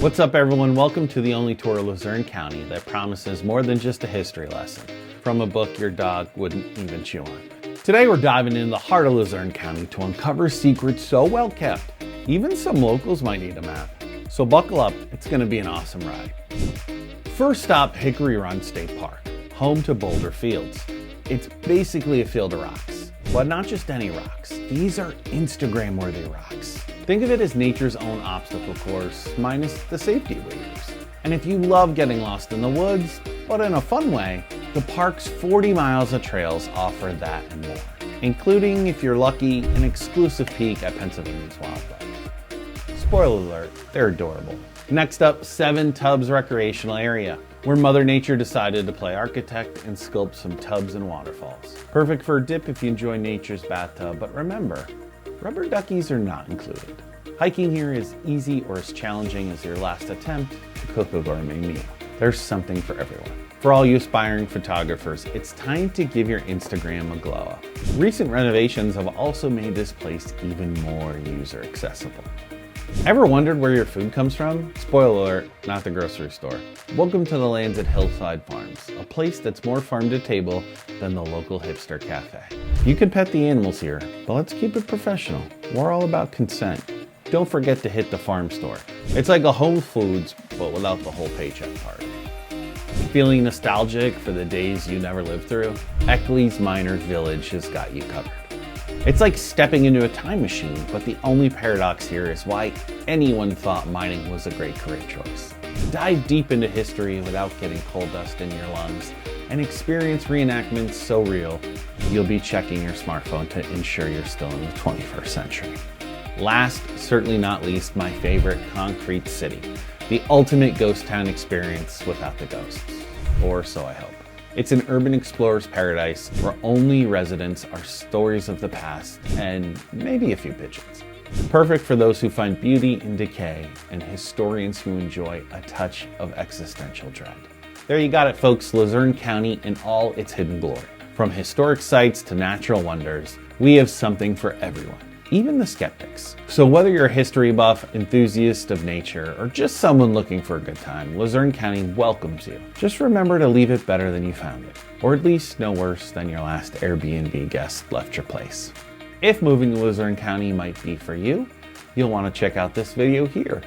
What's up everyone? Welcome to the only tour of Luzerne County that promises more than just a history lesson from a book your dog wouldn't even chew on. Today we're diving into the heart of Luzerne County to uncover secrets so well kept, even some locals might need a map. So buckle up, it's going to be an awesome ride. First stop, Hickory Run State Park, home to Boulder Fields. It's basically a field of rocks, but not just any rocks. These are Instagram-worthy rocks. Think of it as nature's own obstacle course, minus the safety waivers. And if you love getting lost in the woods, but in a fun way, the park's 40 miles of trails offer that and more, including, if you're lucky, an exclusive peek at Pennsylvania's wildlife. Spoiler alert, they're adorable. Next up, Seven Tubs Recreational Area, where Mother Nature decided to play architect and sculpt some tubs and waterfalls. Perfect for a dip if you enjoy nature's bathtub, but remember, rubber duckies are not included. Hiking here is easy or as challenging as your last attempt to cook a gourmet meal. There's something for everyone. For all you aspiring photographers, it's time to give your Instagram a glow up. Recent renovations have also made this place even more user accessible. Ever wondered where your food comes from? Spoiler alert, not the grocery store. Welcome to the lands at Hillside Farms, a place that's more farm to table than the local hipster cafe. You can pet the animals here, but let's keep it professional. We're all about consent. Don't forget to hit the farm store. It's like a Whole Foods, but without the whole paycheck part. Feeling nostalgic for the days you never lived through? Eckley Miners Village has got you covered. It's like stepping into a time machine, but the only paradox here is why anyone thought mining was a great career choice. Dive deep into history without getting coal dust in your lungs and experience reenactments so real, you'll be checking your smartphone to ensure you're still in the 21st century. Last, certainly not least, my favorite, Concrete City, the ultimate ghost town experience without the ghosts, or so I hope. It's an urban explorer's paradise where only residents are stories of the past and maybe a few pigeons. Perfect for those who find beauty in decay and historians who enjoy a touch of existential dread. There you got it, folks. Luzerne County in all its hidden glory. From historic sites to natural wonders, we have something for everyone, even the skeptics. So whether you're a history buff, enthusiast of nature, or just someone looking for a good time, Luzerne County welcomes you. Just remember to leave it better than you found it, or at least no worse than your last Airbnb guest left your place. If moving to Luzerne County might be for you, you'll want to check out this video here.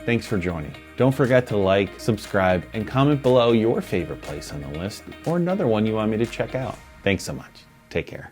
Thanks for joining. Don't forget to like, subscribe, and comment below your favorite place on the list, or another one you want me to check out. Thanks so much. Take care.